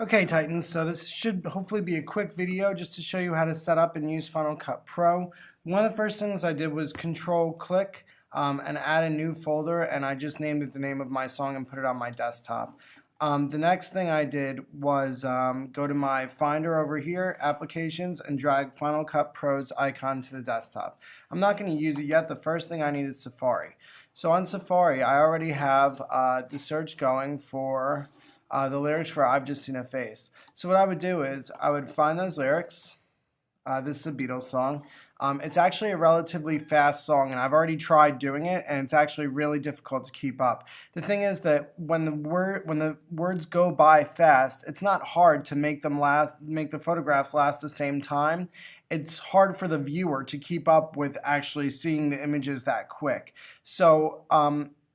Okay, Titans, so this should hopefully be a quick video just to show you how to set up and use Final Cut Pro. One of the first things I did was Control-click and add a new folder, and I just named it the name of my song and put it on my desktop. The next thing I did was go to my Finder over here, Applications, and drag Final Cut Pro's icon to the desktop. I'm not going to use it yet. The first thing I need is Safari. So on Safari, I already have the search going for the lyrics for I've Just Seen a Face. So what I would do is I would find those lyrics. This is a Beatles song. It's actually a relatively fast song, and I've already tried doing it, and it's actually really difficult to keep up. The thing is that when the words go by fast, it's not hard to make the photographs last the same time. It's hard for the viewer to keep up with actually seeing the images that quick. So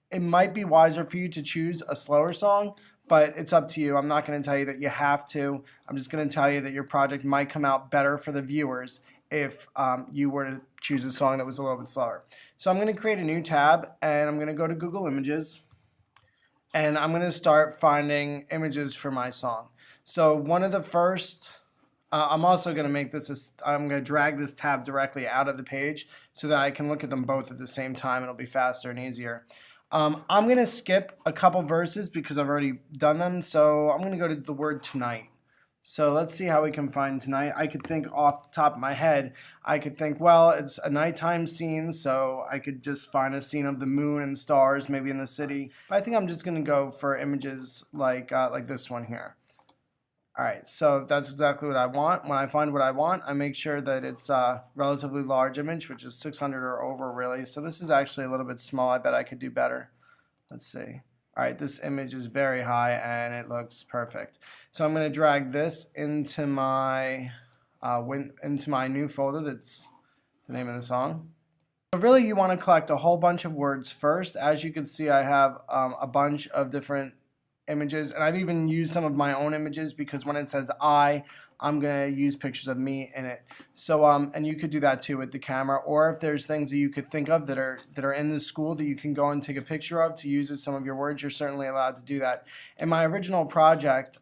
it might be wiser for you to choose a slower song, but it's up to you. I'm not going to tell you that you have to. I'm just going to tell you that your project might come out better for the viewers if you were to choose a song that was a little bit slower. So I'm going to create a new tab, and I'm going to go to Google Images, and I'm going to start finding images for my song. So one of the first, I'm also going to make this, I'm going to drag this tab directly out of the page so that I can look at them both at the same time. It'll be faster and easier. I'm going to skip a couple verses because I've already done them, so I'm going to go to the word tonight. So let's see how we can find tonight. I could think off the top of my head, I could think, well, it's a nighttime scene, so I could just find a scene of the moon and stars, maybe in the city. But I think I'm just going to go for images like this one here. Alright, so that's exactly what I want. When I find what I want, I make sure that it's a relatively large image, which is 600 or over really. So this is actually a little bit small. I bet I could do better. Let's see. Alright, this image is very high and it looks perfect. So I'm going to drag this into my new folder. That's the name of the song. So really you want to collect a whole bunch of words first. As you can see, I have a bunch of different images, and I've even used some of my own images because when it says I'm gonna use pictures of me in it. So and you could do that too with the camera, or if there's things that you could think of that are in the school that you can go and take a picture of to use as some of your words, you're certainly allowed to do that. In my original project,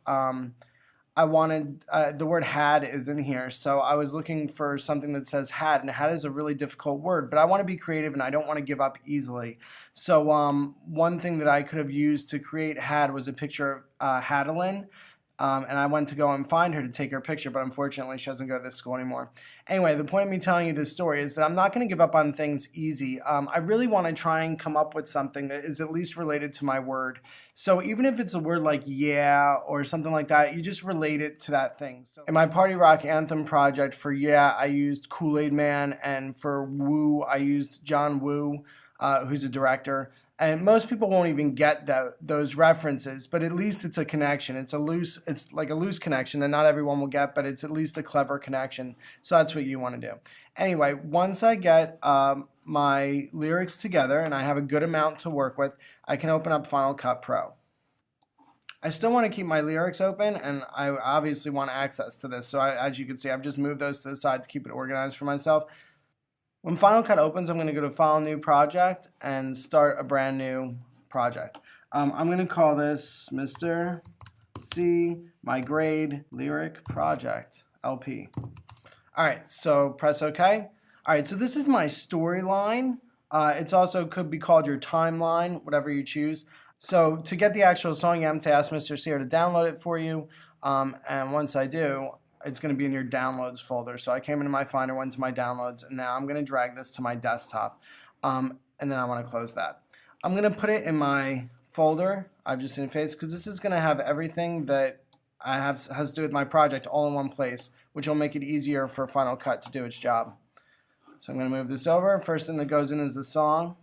I wanted, the word had is in here, so I was looking for something that says had, and had is a really difficult word, but I want to be creative and I don't want to give up easily. So one thing that I could have used to create had was a picture of Hadelin, and I went to go and find her to take her picture, but unfortunately she doesn't go to this school anymore. Anyway, the point of me telling you this story is that I'm not going to give up on things easy. I really want to try and come up with something that is at least related to my word. So even if it's a word like yeah or something like that, you just relate it to that thing. So in my party rock anthem project for yeah, I used Kool-Aid Man, and for woo, I used John Woo, who's a director. And most people won't even get those references, but at least it's a connection. It's like a loose connection that not everyone will get, but it's at least a clever connection. So that's what you want to do. Anyway, once I get my lyrics together and I have a good amount to work with, I can open up Final Cut Pro. I still want to keep my lyrics open, and I obviously want access to this. So as you can see, I've just moved those to the side to keep it organized for myself. When Final Cut opens, I'm going to go to File New Project and start a brand new project. I'm going to call this Mr. C My Grade Lyric Project LP. Alright, so press OK. Alright, so this is my storyline. It's also could be called your timeline, whatever you choose. So to get the actual song, you have to ask Mr. Cier to download it for you. And once I do, it's going to be in your downloads folder. So I came into my Finder, went to my downloads, and now I'm going to drag this to my desktop. And then I want to close that. I'm going to put it in my folder, I've Just Seen a Face, because this is going to have everything that has to do with my project all in one place, which will make it easier for Final Cut to do its job. So I'm going to move this over. First thing that goes in is the song.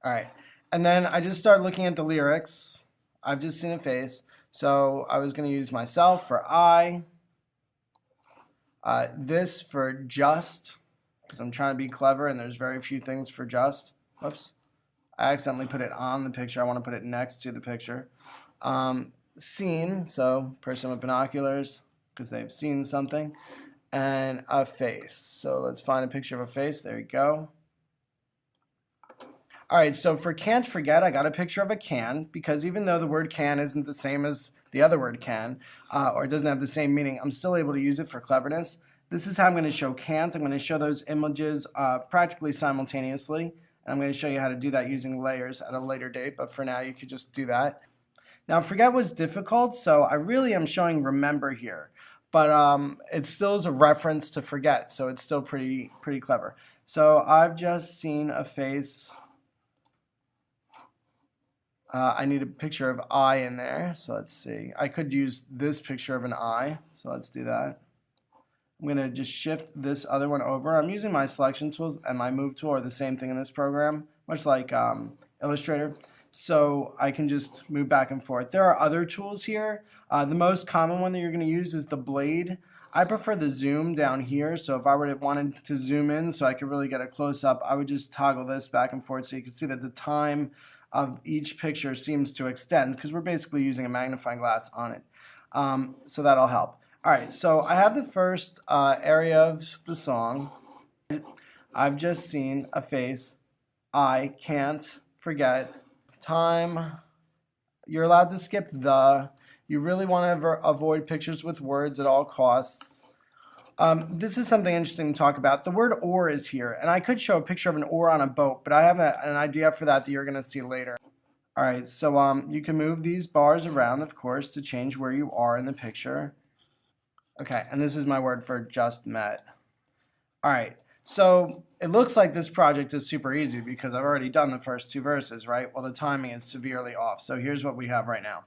Alright, and then I just start looking at the lyrics. I've Just Seen a Face. So I was going to use myself for I, this for just, because I'm trying to be clever and there's very few things for just. Whoops. I accidentally put it on the picture. I want to put it next to the picture. Seen, so person with binoculars, because they've seen something. And a face. So let's find a picture of a face. There you go. All right, so for can't forget, I got a picture of a can, because even though the word can isn't the same as the other word can, or it doesn't have the same meaning, I'm still able to use it for cleverness. This is how I'm going to show can't. I'm going to show those images practically simultaneously, and I'm going to show you how to do that using layers at a later date, but for now you could just do that. Now forget was difficult, so I really am showing remember here, but it still is a reference to forget, so it's still pretty clever. So I've just seen a face. I need a picture of eye in there, so let's see. I could use this picture of an eye, so let's do that. I'm going to just shift this other one over. I'm using my selection tools, and my move tool are the same thing in this program, much like Illustrator. So I can just move back and forth. There are other tools here. The most common one that you're going to use is the blade. I prefer the zoom down here, so if I wanted to zoom in so I could really get a close-up, I would just toggle this back and forth so you can see that the time of each picture seems to extend, because we're basically using a magnifying glass on it. So that'll help. All right, so I have the first area of the song. I've just seen a face. I can't forget. Time. You're allowed to skip the. You really want to avoid pictures with words at all costs. This is something interesting to talk about. The word or is here, and I could show a picture of an oar on a boat, but I have an idea for that you're going to see later. All right, so you can move these bars around, of course, to change where you are in the picture. Okay, and this is my word for just met. All right, so it looks like this project is super easy because I've already done the first two verses, right? Well, the timing is severely off. So here's what we have right now.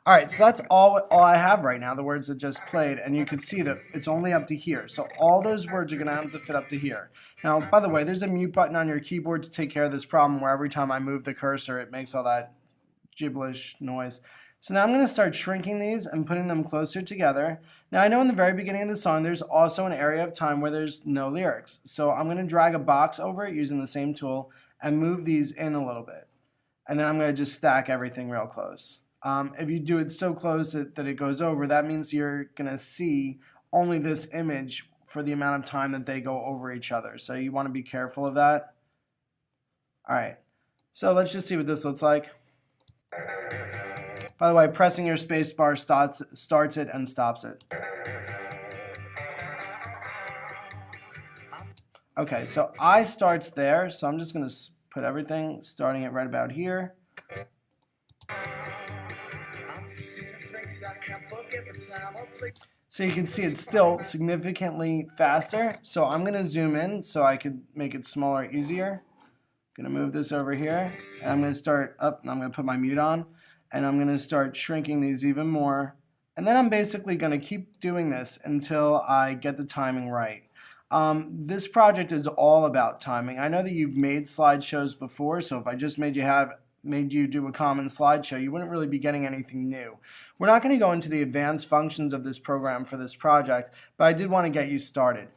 All right, so that's all I have right now, the words that just played, and you can see that it's only up to here. So all those words are going to have to fit up to here. Now, by the way, there's a mute button on your keyboard to take care of this problem where every time I move the cursor, it makes all that gibberish noise. So now I'm going to start shrinking these and putting them closer together. Now I know in the very beginning of the song there's also an area of time where there's no lyrics. So I'm going to drag a box over it using the same tool and move these in a little bit. And then I'm going to just stack everything real close. If you do it so close that it goes over, that means you're going to see only this image for the amount of time that they go over each other. So you want to be careful of that. All right, so let's just see what this looks like. By the way, pressing your space bar starts it and stops it. Okay, so I starts there, so I'm just going to put everything starting it right about here. So you can see it's still significantly faster. So I'm going to zoom in so I could make it smaller easier. I'm going to move this over here, and I'm going to start up, and I'm going to put my mute on, and I'm going to start shrinking these even more. And then I'm basically going to keep doing this until I get the timing right. This project is all about timing. I know that you've made slideshows before, so if I just made you do a common slideshow, you wouldn't really be getting anything new. We're not going to go into the advanced functions of this program for this project, but I did want to get you started.